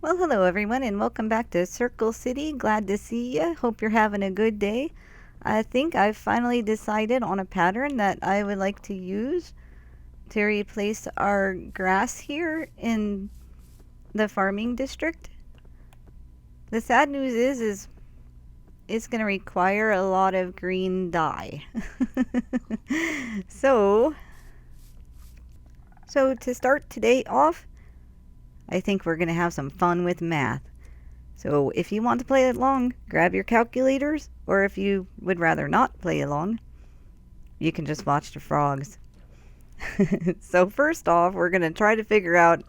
Well, hello everyone, and welcome back to Circle City. Glad to see you. Hope you're having a good day. I think I've finally decided on a pattern that I would like to use to replace our grass here in the farming district. The sad news is it's going to require a lot of green dye. so, so to start today off, I think we're going to have some fun with math. So if you want to play along, grab your calculators, or if you would rather not play along, you can just watch the frogs. So first off, we're going to try to figure out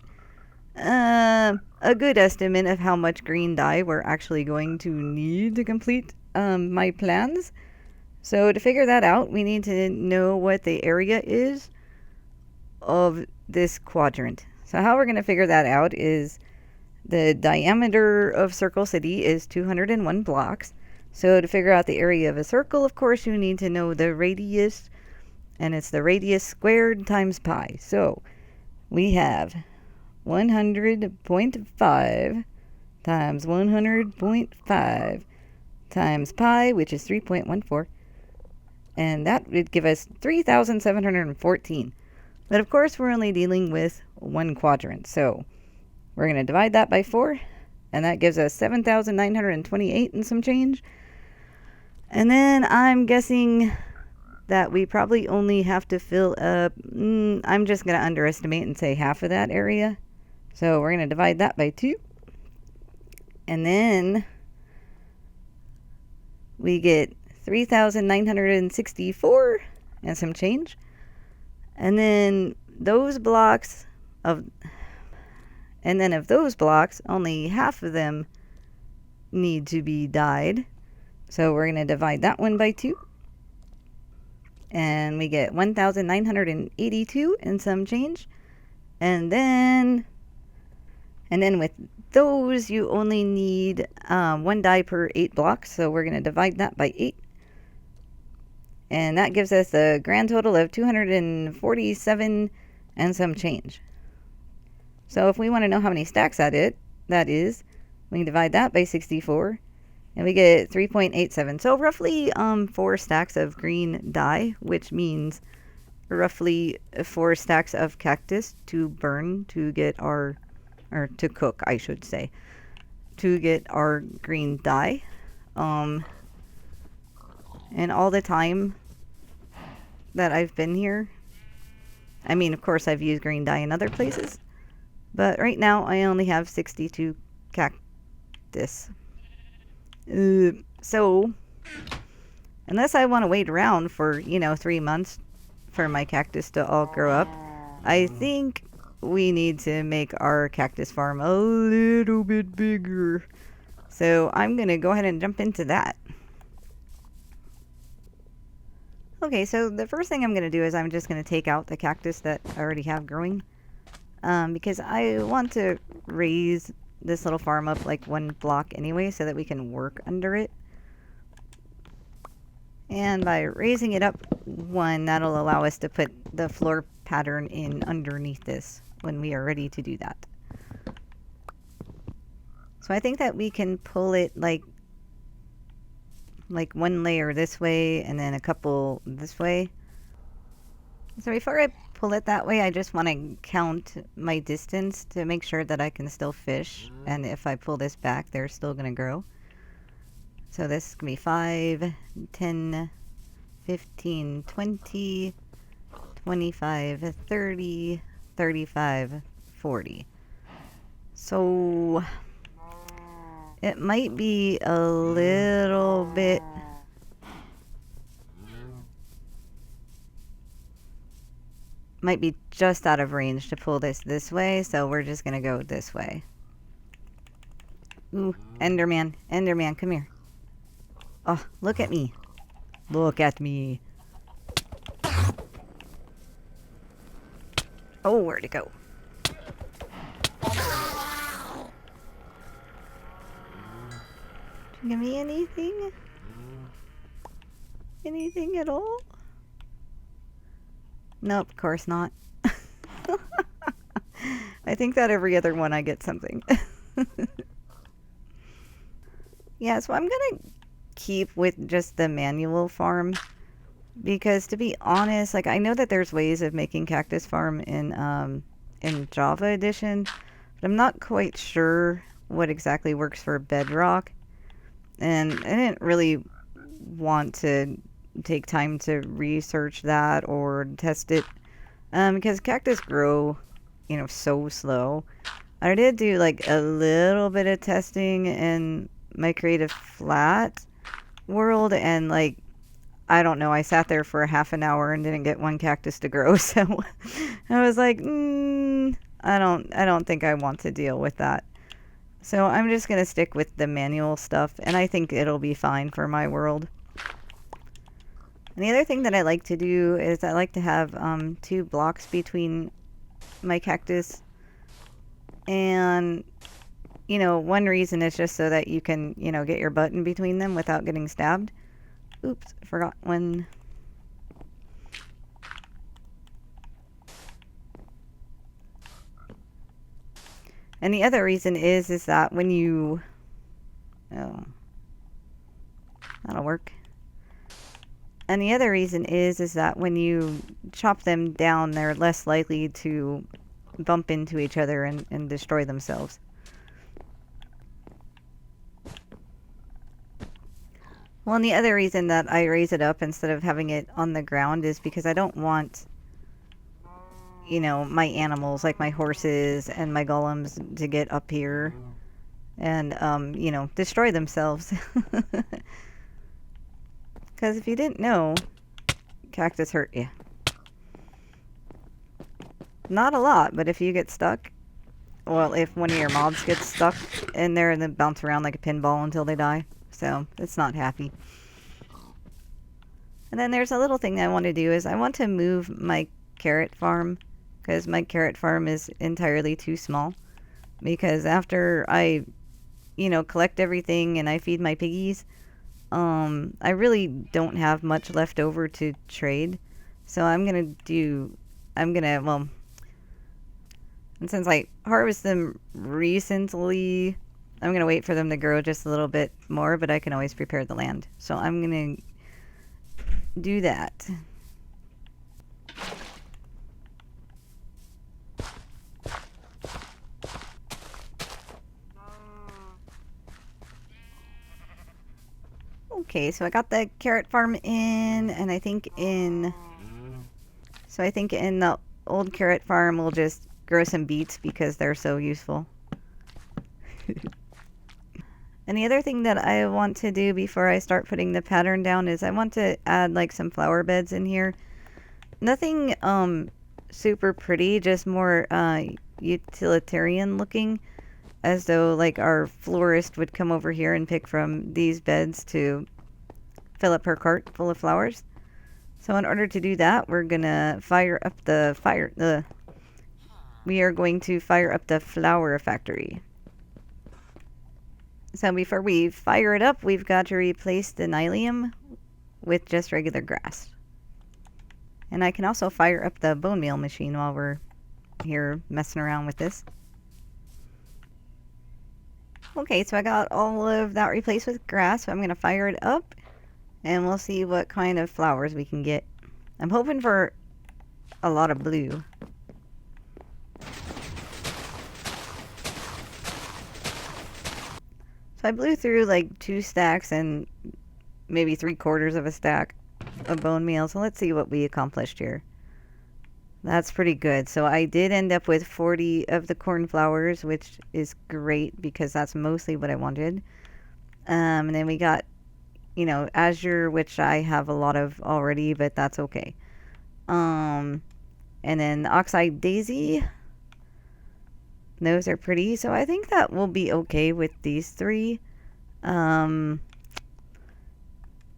a good estimate of how much green dye we're actually going to need to complete my plans. So to figure that out, we need to know what the area is of this quadrant. So how we're going to figure that out is the diameter of Circle City is 201 blocks. So to figure out the area of a circle, of course, you need to know the radius, and it's the radius squared times pi. So we have 100.5 times 100.5 times pi, which is 3.14, and that would give us 3,714. But of course, we're only dealing with one quadrant, so we're going to divide that by 4, and that gives us 7,928 and some change. And then I'm guessing that we probably only have to fill up, I'm just going to underestimate and say half of that area. So we're going to divide that by 2. And then we get 3,964 and some change. And then those blocks of those blocks, only half of them need to be dyed. So we're going to divide that one by 2. And we get 1,982 and some change. And then with those, you only need 1 dye per 8 blocks. So we're going to divide that by 8. And that gives us a grand total of 247 and some change. So if we want to know how many stacks that is, we can divide that by 64, and we get 3.87. So roughly 4 stacks of green dye, which means roughly 4 stacks of cactus to burn to get or to cook, I should say, to get our green dye. And all the time that I've been here, I mean, of course, I've used green dye in other places, but right now I only have 62 cactus. So, unless I want to wait around for, 3 months for my cactus to all grow up, I think we need to make our cactus farm a little bit bigger. So I'm going to go ahead and jump into that. Okay, so the first thing I'm going to do is I'm just going to take out the cactus that I already have growing. Because I want to raise this little farm up like 1 block anyway so that we can work under it. And by raising it up 1, that'll allow us to put the floor pattern in underneath this when we are ready to do that. So I think that we can pull it like 1 layer this way and then a couple this way. So before I pull it that way, I just want to count my distance to make sure that I can still fish. And if I pull this back, they're still going to grow. So this is going to be 5, 10, 15, 20, 25, 30, 35, 40. So it might be a little bit might be just out of range to pull this way, so we're just gonna go this way. Ooh, Enderman, come here. Oh, look at me. Look at me. Oh, where'd it go? Did you give me anything? Anything at all? Nope, of course not. I think that every other one I get something. Yeah, so I'm gonna keep with just the manual farm because to be honest, like I know that there's ways of making cactus farm in Java edition, but I'm not quite sure what exactly works for Bedrock, and I didn't really want to take time to research that or test it because cactus grow, so slow. I did do like a little bit of testing in my creative flat world, and like I don't know, I sat there for a half an hour and didn't get one cactus to grow. So I was like, I don't think I want to deal with that. So I'm just gonna stick with the manual stuff, and I think it'll be fine for my world. And the other thing that I like to do is I like to have 2 blocks between my cactus, and one reason is just so that you can get your butt in between them without getting stabbed. Oops, I forgot when. And the other reason is that when you, oh, that'll work. And the other reason is that when you chop them down, they're less likely to bump into each other and destroy themselves. Well, and the other reason that I raise it up instead of having it on the ground is because I don't want, my animals, like my horses and my golems, to get up here and, destroy themselves. Because if you didn't know, cactus hurt you. Not a lot, but if you get stuck, well, if one of your mobs gets stuck in there and then bounce around like a pinball until they die. So, it's not happy. And then there's a little thing I want to do is I want to move my carrot farm because my carrot farm is entirely too small. Because after I, collect everything and I feed my piggies, I really don't have much left over to trade. So well, and since I harvest them recently, I'm going to wait for them to grow just a little bit more, but I can always prepare the land. So I'm going to do that. Okay, so I got the carrot farm in, and I think in the old carrot farm we'll just grow some beets because they're so useful. And the other thing that I want to do before I start putting the pattern down is I want to add like some flower beds in here. Nothing super pretty, just more utilitarian looking, as though like our florist would come over here and pick from these beds to fill up her cart full of flowers. So in order to do that, we're gonna we are going to fire up the flower factory. So before we fire it up, we've got to replace the nylium with just regular grass. And I can also fire up the bone meal machine while we're here messing around with this. Okay, so I got all of that replaced with grass, so I'm going to fire it up, and we'll see what kind of flowers we can get. I'm hoping for a lot of blue. So I blew through like 2 stacks and maybe 3/4 of a stack of bone meal, so let's see what we accomplished here. That's pretty good. So I did end up with 40 of the cornflowers, which is great because that's mostly what I wanted. And then we got, azure, which I have a lot of already, but that's okay. And then the oxeye daisy. Those are pretty, so I think that will be okay with these 3.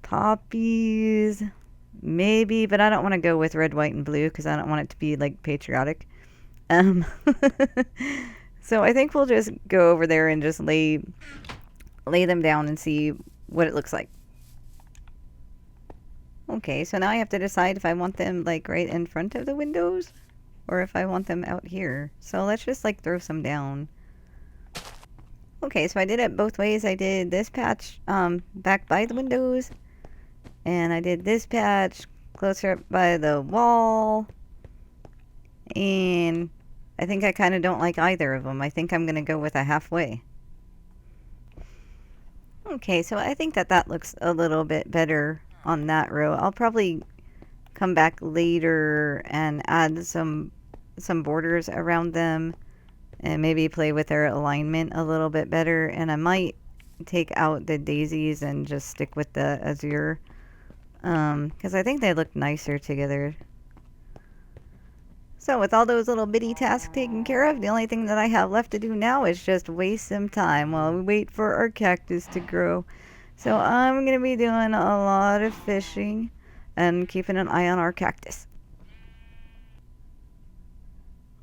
Poppies, maybe, but I don't want to go with red, white, and blue because I don't want it to be like patriotic. So I think we'll just go over there and just lay them down and see what it looks like. Okay, so now I have to decide if I want them like right in front of the windows or if I want them out here. So let's just like throw some down. Okay, so I did it both ways. I did this patch back by the windows, and I did this patch closer up by the wall, and I think I kind of don't like either of them. I think I'm going to go with a halfway. Okay, so I think that looks a little bit better on that row. I'll probably come back later and add some borders around them and maybe play with their alignment a little bit better. And I might take out the daisies and just stick with the azure because I think they look nicer together. So with all those little bitty tasks taken care of, the only thing that I have left to do now is just waste some time while we wait for our cactus to grow. So I'm going to be doing a lot of fishing and keeping an eye on our cactus.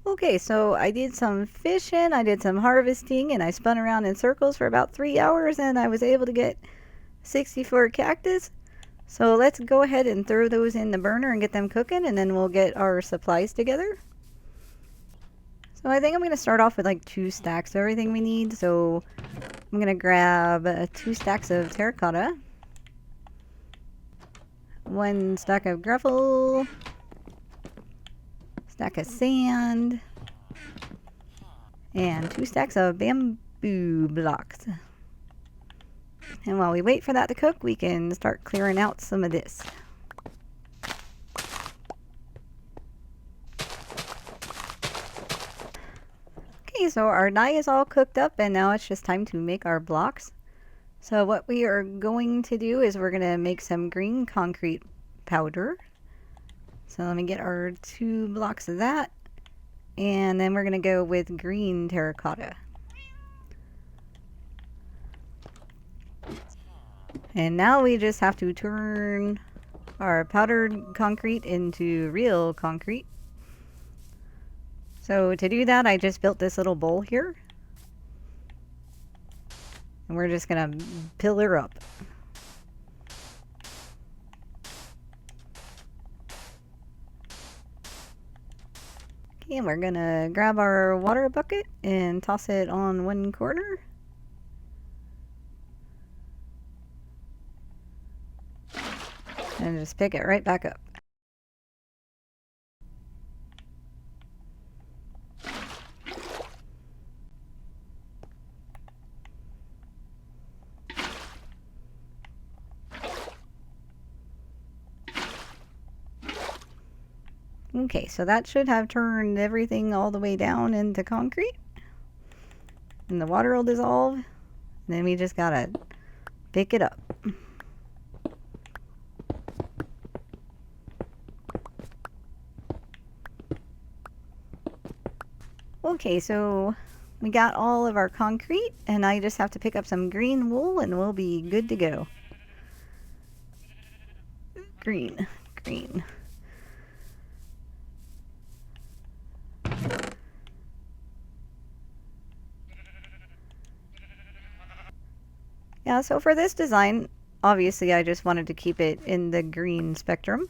Okay, so I did some fishing, I did some harvesting, and I spun around in circles for about 3 hours, and I was able to get 64 cactus. So let's go ahead and throw those in the burner and get them cooking, and then we'll get our supplies together. So I think I'm going to start off with like 2 stacks of everything we need. So I'm going to grab 2 stacks of terracotta, 1 stack of gravel, stack of sand, and 2 stacks of bamboo blocks. And while we wait for that to cook, we can start clearing out some of this. Okay, so our dye is all cooked up and now it's just time to make our blocks. So what we are going to do is we're going to make some green concrete powder. So let me get our 2 blocks of that. And then we're going to go with green terracotta. And now we just have to turn our powdered concrete into real concrete. So to do that, I just built this little bowl here. And we're just going to pillar up. Okay, and we're going to grab our water bucket and toss it on one corner. And just pick it right back up. Okay, so that should have turned everything all the way down into concrete. And the water will dissolve. And then we just gotta pick it up. Okay, so we got all of our concrete, and I just have to pick up some green wool and we'll be good to go. Green, green. Yeah, so for this design, obviously I just wanted to keep it in the green spectrum.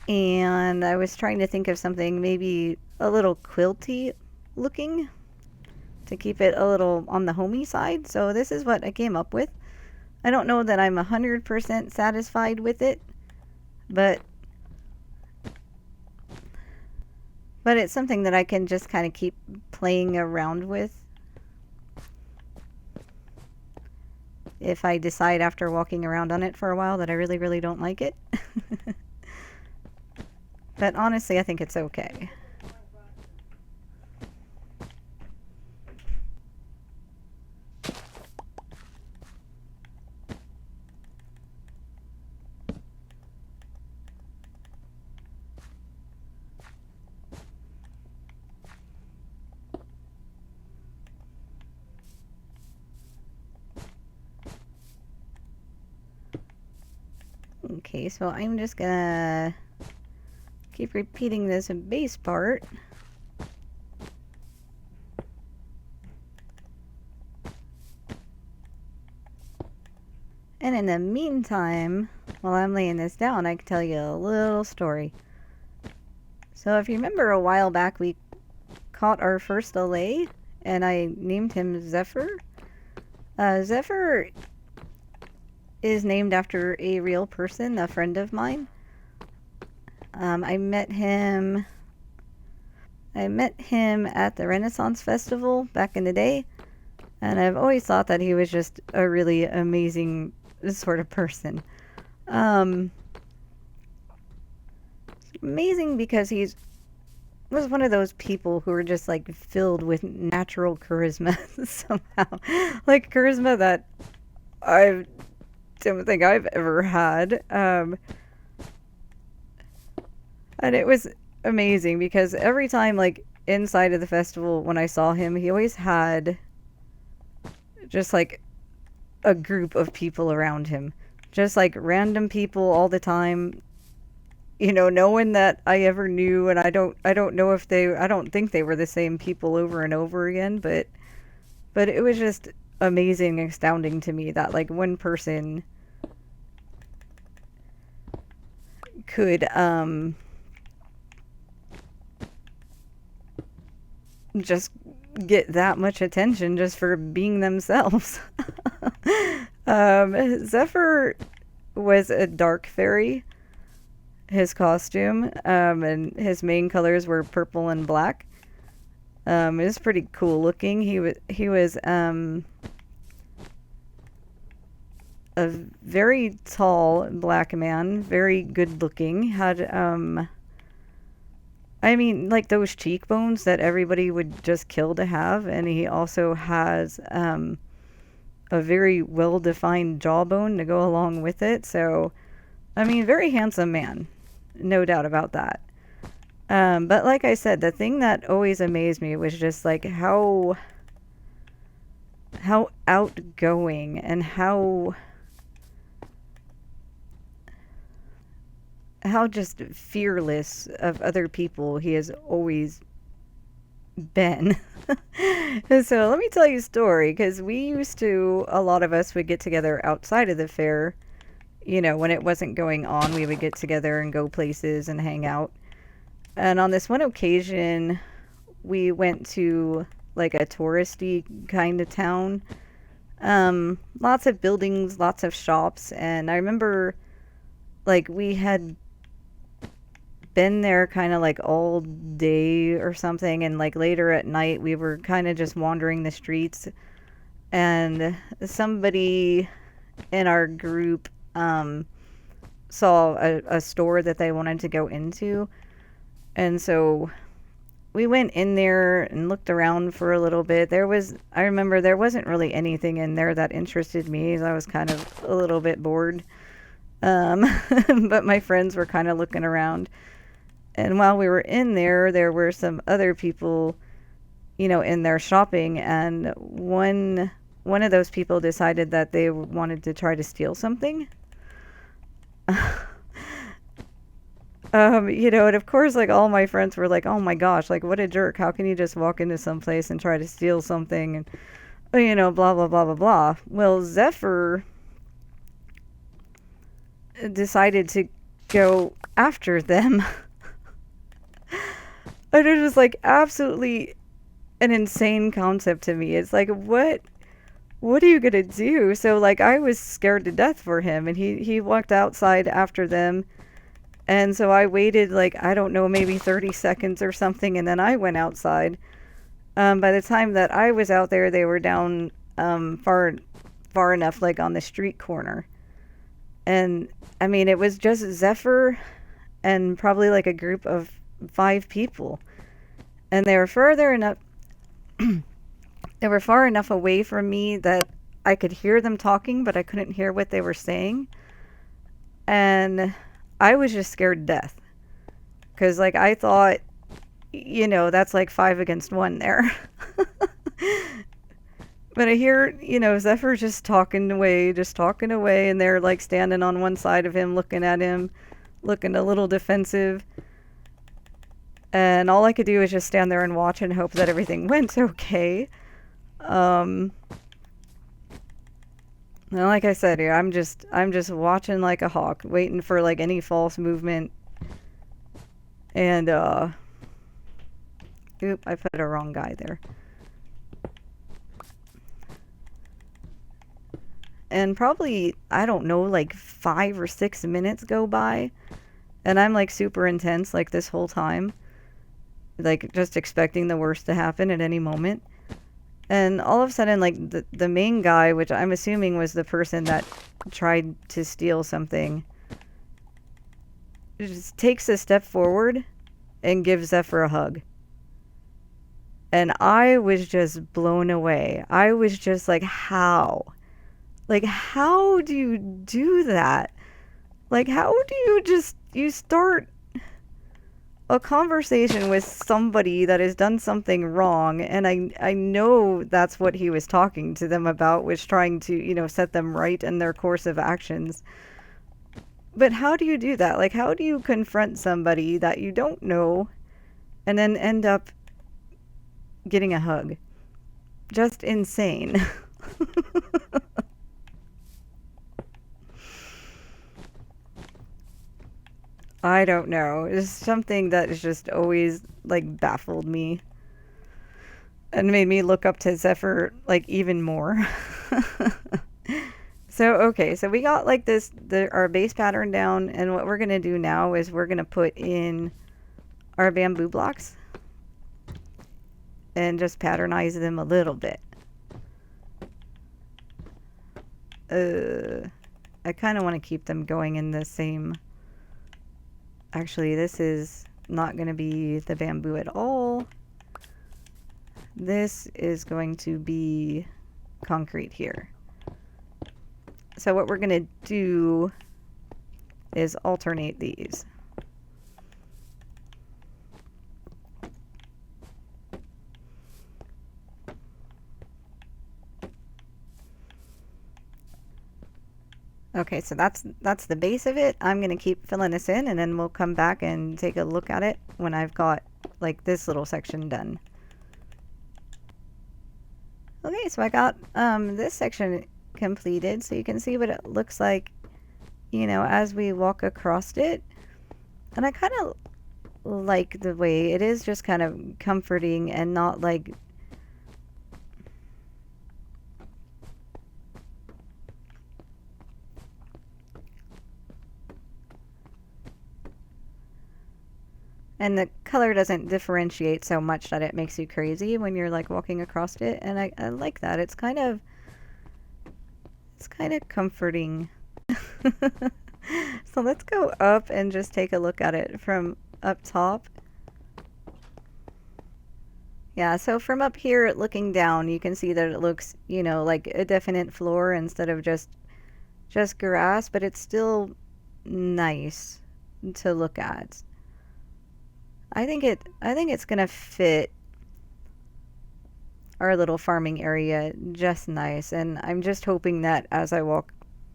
And I was trying to think of something maybe a little quilty looking to keep it a little on the homey side. So this is what I came up with. I don't know that I'm 100% satisfied with it, but it's something that I can just kind of keep playing around with if I decide after walking around on it for a while that I really, really don't like it. But honestly, I think it's okay. Okay, so I'm just gonna keep repeating this base part. And in the meantime, while I'm laying this down, I can tell you a little story. So if you remember a while back, we caught our first allay, and I named him Zephyr. Zephyr is named after a real person, a friend of mine. I met him at the Renaissance Festival back in the day, and I've always thought that he was just a really amazing sort of person. Um, Amazing because he was one of those people who were just like filled with natural charisma somehow. Like charisma that I don't think I've ever had. And it was amazing because every time, like, inside of the festival, when I saw him, he always had just like a group of people around him. Just like random people all the time. You know, no one that I ever knew, and I don't know if I don't think they were the same people over and over again, but it was just amazing, astounding to me that like one person could just get that much attention just for being themselves. Zephyr was a dark fairy, his costume, and his main colors were purple and black. It was pretty cool looking. He was a very tall black man, very good looking. Had I mean, like those cheekbones that everybody would just kill to have, and he also has a very well defined jawbone to go along with it. So, I mean, very handsome man, no doubt about that. But like I said, the thing that always amazed me was just like how outgoing and how just fearless of other people he has always been. So let me tell you a story, because we used to, a lot of us would get together outside of the fair. You know, when it wasn't going on, we would get together and go places and hang out. And on this one occasion, we went to like a touristy kind of town. Lots of buildings, lots of shops, and I remember like we had been there kind of like all day or something, and like later at night we were kind of just wandering the streets, and somebody in our group saw a store that they wanted to go into, and so we went in there and looked around for a little bit. I remember there wasn't really anything in there that interested me, as I was kind of a little bit bored. But my friends were kind of looking around. And while we were in there, there were some other people, you know, in there shopping. And one of those people decided that they wanted to try to steal something. You know, and of course, like all my friends were like, "Oh my gosh, like what a jerk! How can you just walk into some place and try to steal something?" And you know, blah blah blah blah blah. Well, Zephyr decided to go after them. And it was like absolutely an insane concept to me. It's like, what are you gonna do? So like I was scared to death for him, and he walked outside after them. And so I waited like, I don't know, maybe 30 seconds or something, and then I went outside. By the time that I was out there, they were down far enough, like on the street corner. And I mean, it was just Zephyr and probably like a group of 5 people. And they were further enough, they were far enough away from me that I could hear them talking, but I couldn't hear what they were saying. And I was just scared to death. Because, like, I thought, you know, that's like 5 against 1 there. But I hear, you know, Zephyr just talking away, and they're like standing on one side of him, looking at him, looking a little defensive. And all I could do was just stand there and watch and hope that everything went okay. And like I said, yeah, I'm just watching like a hawk, waiting for like any false movement. And oop, I put a wrong guy there. and probably, I don't know, like 5 or 6 minutes go by, and I'm like super intense like this whole time, like just expecting the worst to happen at any moment. And all of a sudden, like the main guy, which I'm assuming was the person that tried to steal something, just takes a step forward and gives Zephyr a hug. And I was just blown away. I was just like, how? Like, how do you do that? Like, how do you start a conversation with somebody that has done something wrong, and I know that's what he was talking to them about, was trying to, set them right in their course of actions. But how do you do that? Like, how do you confront somebody that you don't know and then end up getting a hug? Just insane. I don't know. It's something that has just always like baffled me and made me look up to Zephyr like even more. So okay, so we got like our base pattern down, and what we're gonna do now is we're gonna put in our bamboo blocks and just patternize them a little bit. I kind of want to keep them going in the same. Actually, this is not going to be the bamboo at all. This is going to be concrete here. So what we're going to do is alternate these. Okay, so that's the base of it. I'm going to keep filling this in, and then we'll come back and take a look at it when I've got like this little section done. Okay, so I got this section completed, so you can see what it looks like, as we walk across it. And I kind of like the way it is, just kind of comforting and not like and the color doesn't differentiate so much that it makes you crazy when you're like walking across it, and I like that. It's kind of comforting. So let's go up and just take a look at it from up top. Yeah, so from up here looking down, you can see that it looks, like a definite floor instead of just grass, but it's still nice to look at. I think it's gonna fit our little farming area just nice, and I'm just hoping that as I walk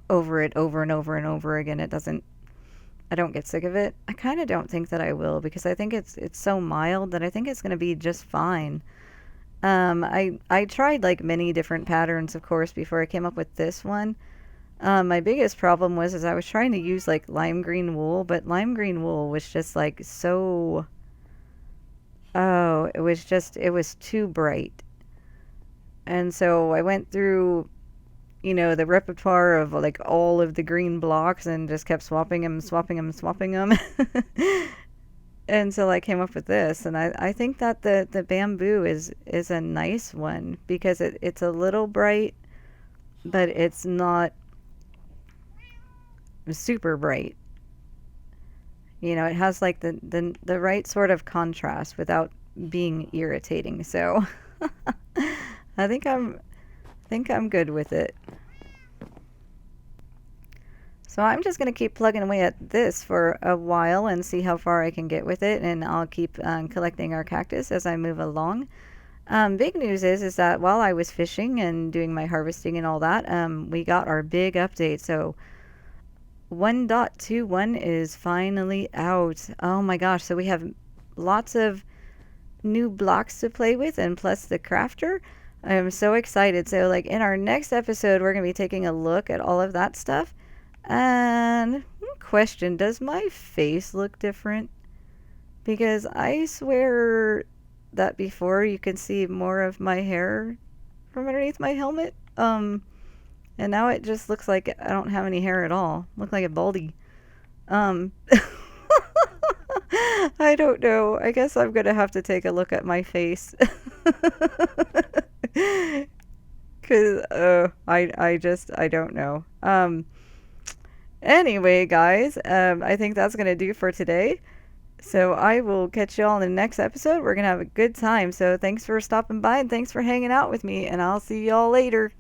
over it over and over and over again, I don't get sick of it. I kind of don't think that I will, because I think it's so mild that I think it's gonna be just fine. I tried like many different patterns, of course, before I came up with this one. My biggest problem was I was trying to use like lime green wool, but lime green wool was just like so. Oh, it was too bright. And so I went through, the repertoire of like all of the green blocks and just kept swapping them, swapping them, swapping them. Until I came up with this. And I think that the bamboo is a nice one, because it's a little bright, but it's not super bright. It has like the right sort of contrast without being irritating. So I think I'm good with it. So I'm just going to keep plugging away at this for a while and see how far I can get with it, and I'll keep collecting our cactus as I move along. Big news is that while I was fishing and doing my harvesting and all that, we got our big update. So 1.21 is finally out. Oh my gosh, so we have lots of new blocks to play with, and plus the crafter. I'm so excited. So like in our next episode, we're going to be taking a look at all of that stuff. And question, does my face look different? Because I swear that before you could see more of my hair from underneath my helmet. And now it just looks like I don't have any hair at all. Look like a baldy. Um, I don't know. I guess I'm gonna have to take a look at my face. Cause I don't know. Anyway, guys, I think that's gonna do for today. So I will catch y'all in the next episode. We're gonna have a good time. So thanks for stopping by and thanks for hanging out with me, and I'll see y'all later.